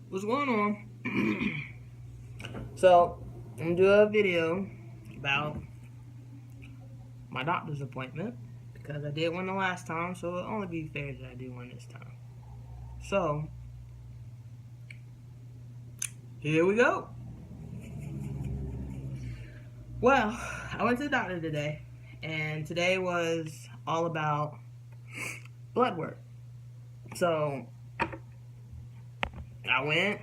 What's going on? So, I'm gonna do a video about my doctor's appointment because I did one the last time, so it'll only be fair that I do one this time. So, here we go. Well, I went to the doctor today, and today was all about blood work. So, I went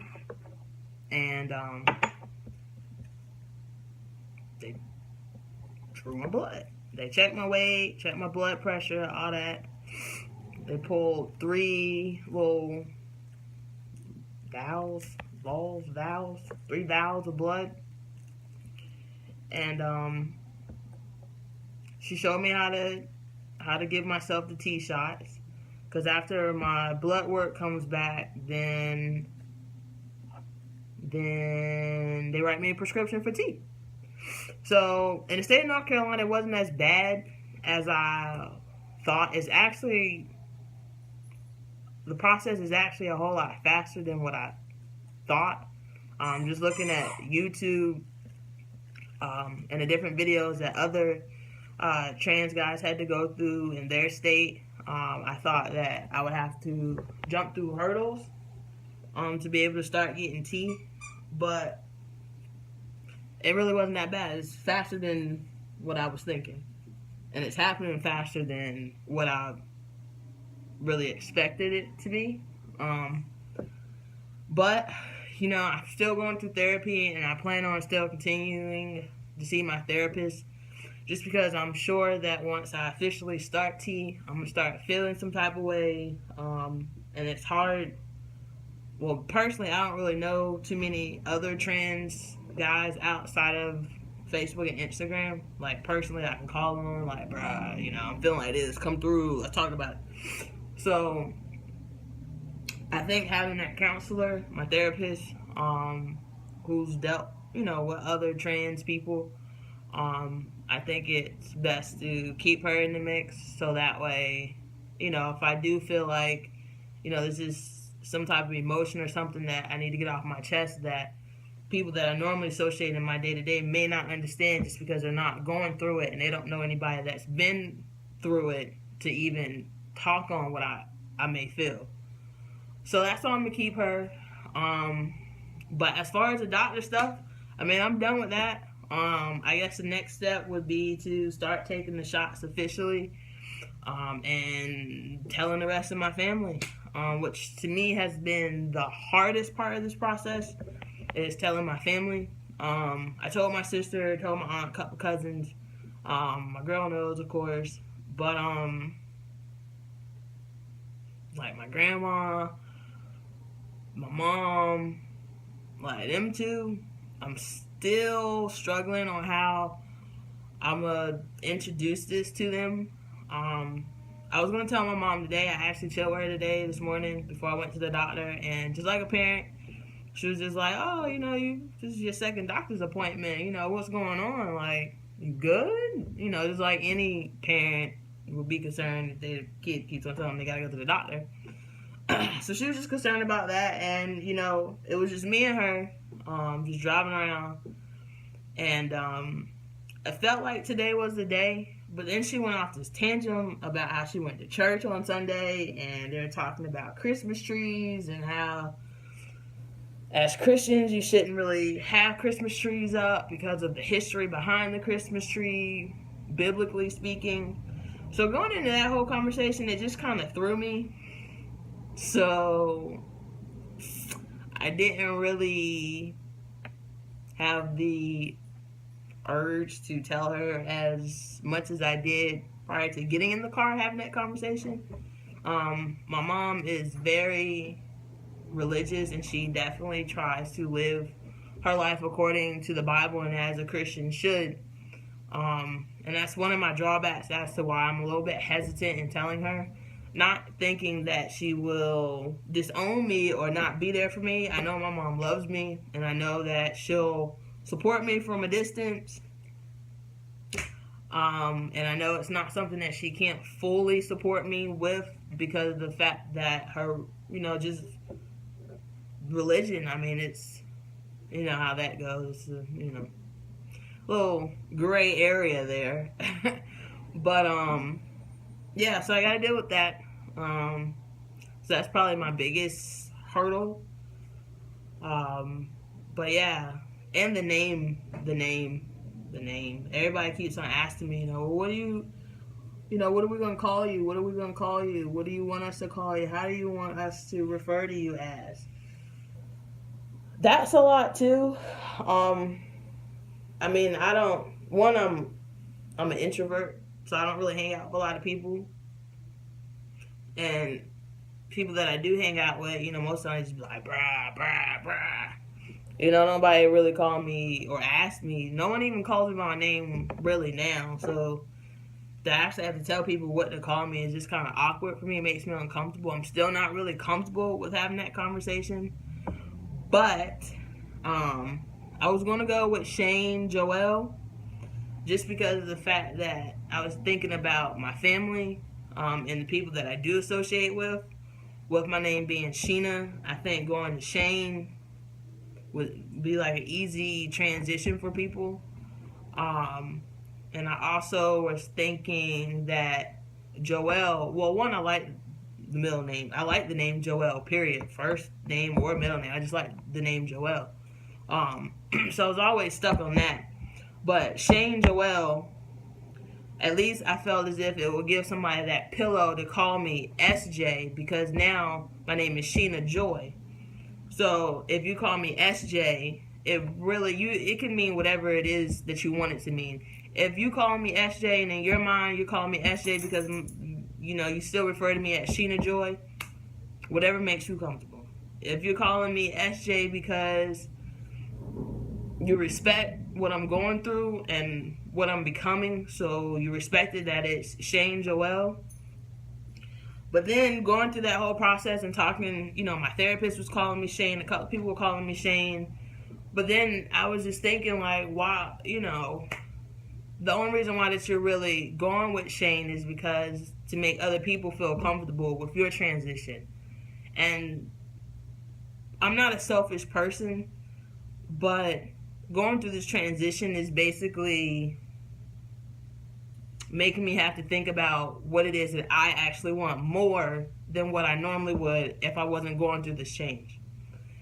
and they drew my blood. They checked my weight, checked my blood pressure, all that. They pulled three little three valves of blood. And she showed me how to give myself the T shots. Because after my blood work comes back, then they write me a prescription for T. So, in the state of North Carolina, it wasn't as bad as I thought. The process is actually a whole lot faster than what I thought. Just looking at YouTube and the different videos that other trans guys had to go through in their state, I thought that I would have to jump through hurdles to be able to start getting T, but it really wasn't that bad. It's faster than what I was thinking, and it's happening faster than what I really expected it to be. But I'm still going through therapy, and I plan on still continuing to see my therapist, just because I'm sure that once I officially start T, I'm gonna start feeling some type of way, and it's hard. Well, personally, I don't really know too many other trans guys outside of Facebook and Instagram. Like, personally, I can call them, like, bruh, I'm feeling like this, come through, let's talk about it. So, I think having that counselor, my therapist, who's dealt, with other trans people, I think it's best to keep her in the mix, so that way, if I do feel like, this is some type of emotion or something that I need to get off my chest, that people that I normally associate in my day-to-day may not understand, just because they're not going through it and they don't know anybody that's been through it to even talk on what I may feel. So that's why I'm going to keep her. But as far as the doctor stuff, I'm done with that. I guess the next step would be to start taking the shots officially, and telling the rest of my family, which to me has been the hardest part of this process, is telling my family. I told my sister, told my aunt, a couple cousins. My girl knows, of course, but like my grandma, my mom, like them two, I'm still struggling on how I'm gonna introduce this to them. I was gonna tell my mom today. I actually chilled with her today, this morning, before I went to the doctor, and just like a parent, she was just like, "Oh, this is your second doctor's appointment. What's going on? Like, you good? Just like any parent would be concerned if their kid keeps on telling them they gotta go to the doctor." So she was just concerned about that, and it was just me and her, just driving around, and I felt like today was the day. But then she went off this tangent about how she went to church on Sunday, and they're talking about Christmas trees and how, as Christians, you shouldn't really have Christmas trees up because of the history behind the Christmas tree, biblically speaking. So going into that whole conversation, it just kind of threw me. So I didn't really have the urge to tell her as much as I did prior to getting in the car having that conversation. My mom is very religious, and she definitely tries to live her life according to the Bible and as a Christian should. And that's one of my drawbacks as to why I'm a little bit hesitant in telling her. Not thinking that she will disown me or not be there for me. I know my mom loves me, and I know that she'll support me from a distance. And I know it's not something that she can't fully support me with, because of the fact that her, just religion, I mean, it's, you know how that goes. You know, little gray area there. But yeah, so I gotta deal with that. So that's probably my biggest hurdle. But yeah, and the name. Everybody keeps on asking me, what do what are we gonna call you? What are we gonna call you? What do you want us to call you? How do you want us to refer to you as? That's a lot too. I mean, I don't. One, I'm an introvert, so I don't really hang out with a lot of people. And people that I do hang out with, most of the time just be like, brah, brah, brah. Nobody really call me or ask me. No one even calls me by my name really now. So to actually have to tell people what to call me is just kind of awkward for me. It makes me uncomfortable. I'm still not really comfortable with having that conversation. But I was going to go with Shane Joel just because of the fact that I was thinking about my family and the people that I do associate with my name being Sheena. I think going to Shane would be like an easy transition for people. And I also was thinking that Joel, well, one, I like the middle name. I like the name Joel, period. First name or middle name. I just like the name Joel. So I was always stuck on that. But Shane Joel, at least I felt as if it would give somebody that pillow to call me SJ, because now my name is Sheena Joy. So if you call me SJ, it can mean whatever it is that you want it to mean. If you call me SJ and in your mind you're calling me SJ because you still refer to me as Sheena Joy, whatever makes you comfortable. If you're calling me SJ because you respect what I'm going through and what I'm becoming, so you respected that it's Shane Joel. But then going through that whole process and talking, my therapist was calling me Shane, a couple people were calling me Shane. But then I was just thinking, like, wow, the only reason why that you're really going with Shane is because to make other people feel comfortable with your transition. And I'm not a selfish person, but going through this transition is basically making me have to think about what it is that I actually want more than what I normally would if I wasn't going through this change.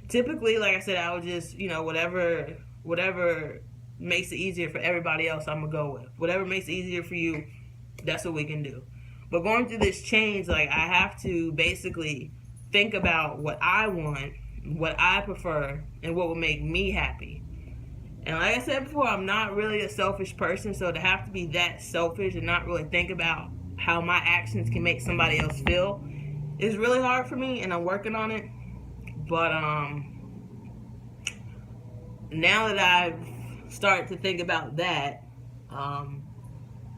Typically, like I said, I would just, whatever makes it easier for everybody else, I'm going to go with. Whatever makes it easier for you, that's what we can do. But going through this change, like, I have to basically think about what I want, what I prefer, and what will make me happy. And like I said before, I'm not really a selfish person, so to have to be that selfish and not really think about how my actions can make somebody else feel is really hard for me, and I'm working on it. But now that I've started to think about that, I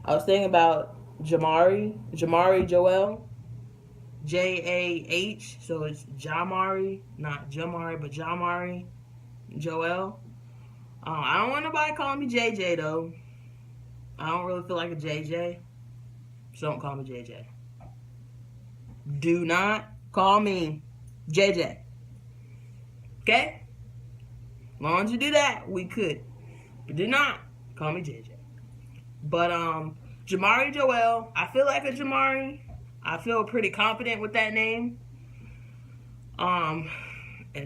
was thinking about Jamari Joel, Jah, so it's Jamari, not Jamari, but Jamari Joel. I don't want nobody calling me JJ though. I don't really feel like a JJ, so don't call me JJ. Do not call me JJ. Okay? As long as you do that, we could. But do not call me JJ. But Jamari Joel, I feel like a Jamari. I feel pretty confident with that name. And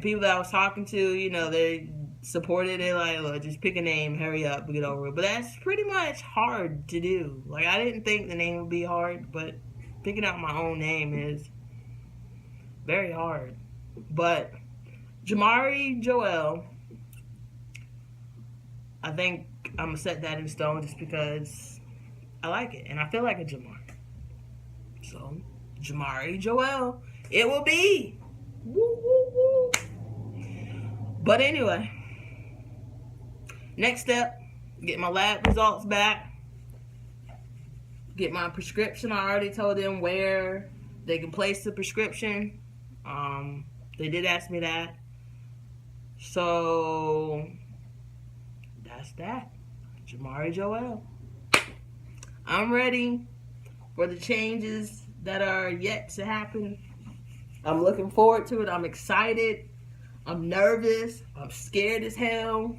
people that I was talking to, they supported it, like, look, just pick a name, hurry up, get over it. But that's pretty much hard to do. Like, I didn't think the name would be hard, but picking out my own name is very hard. But Jamari Joel, I think I'm going to set that in stone just because I like it, and I feel like a Jamari. So, Jamari Joel, it will be. Woo, woo, woo. But anyway, next step, get my lab results back, get my prescription. I already told them where they can place the prescription. They did ask me that. So, that's that. Jamari Joel. I'm ready for the changes that are yet to happen. I'm looking forward to it. I'm excited. I'm nervous. I'm scared as hell.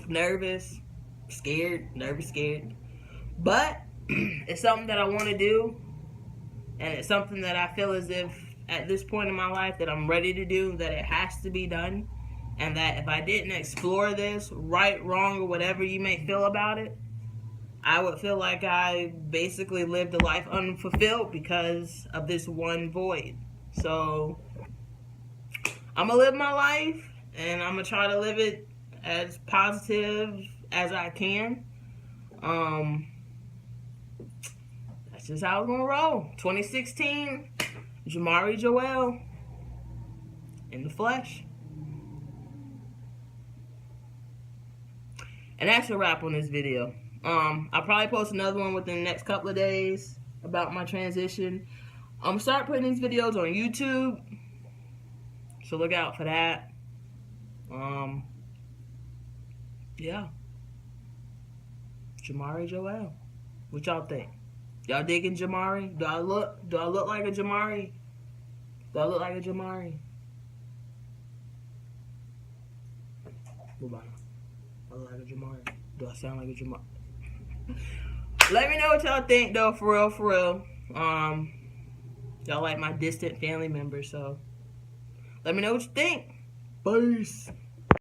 Nervous, scared, nervous, scared. But it's something that I want to do. And it's something that I feel as if at this point in my life that I'm ready to do, that it has to be done. And that if I didn't explore this, right, wrong, or whatever you may feel about it, I would feel like I basically lived a life unfulfilled because of this one void. So I'm going to live my life, and I'm going to try to live it as positive as I can. That's just how it's going to roll. 2016, Jamari Joel, in the flesh. And that's a wrap on this video. I'll probably post another one within the next couple of days about my transition. I'm going to start putting these videos on YouTube, so look out for that. Yeah. Jamari Joel. What y'all think? Y'all digging Jamari? Do I look like a Jamari? Do I look like a Jamari? What about I look like a Jamari? Do I sound like a Jamari? Let me know what y'all think, though, for real, for real. Y'all like my distant family members, so let me know what you think. Peace.